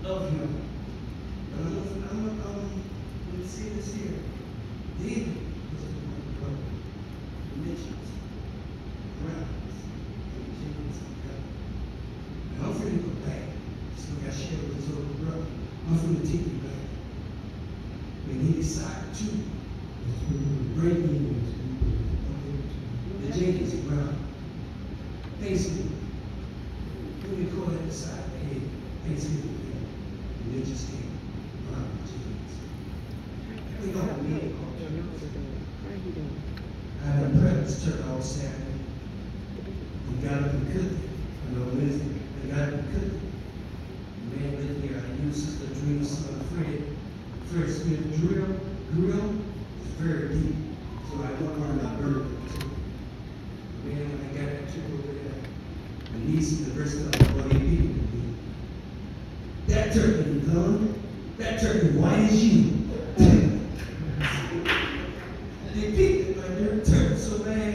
of him. But I'm going to say this here. David was the one who wrote the mentions, grounds, and Jenkins and God. And I'm going to go back. Just like I shared with his older brother. I'm going to take you back. When he decided to bring in the Jenkins and Brown. Thanksgiving. When we call that beside the head, Thanksgiving, and they just came around the Jenkins. We don't need it. I had a practice church on Saturday. We got up and cooked it. On Wednesday, they got up and cooked it. The man lived here. I used Sister Drill's son, Fred Smith grill is very deep. So I don't want to burn it too. Man, when I got that trip over there, the niece and the rest of the body people. That turkey, Lord, that turkey white as you. They picked it like they're turkey so bad.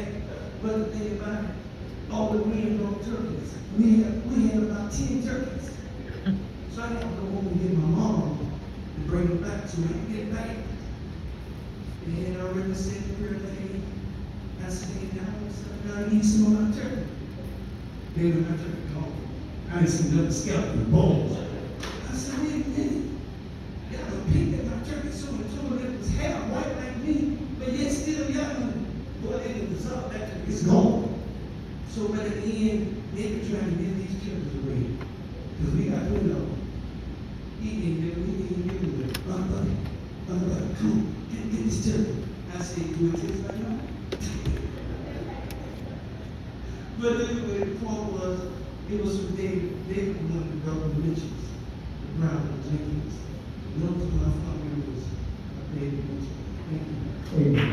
But the thing about it, all the wind on turkeys. We had about 10 turkeys. So I had to go home and get my mom to bring them back so we could get back. And had already said the prayer that I said, now I need some of my turkey. They were my turkey called. I need some little skeleton bones. I said, wait a minute. Y'all done picked at my turkey so much told it was half white like me, but yet still y'all done, boy, it was up, that turkey is gone. So by the end, they were trying to get these turkeys away. Because we got to know. He didn't do it. Brother, come, get this turkey. I said, do it taste like that? But anyway, the point was, it was from David. David wanted to go to Mitchell's, the Brown and Jenkins. Those were my family was David Mitchell. Thank you. Amen.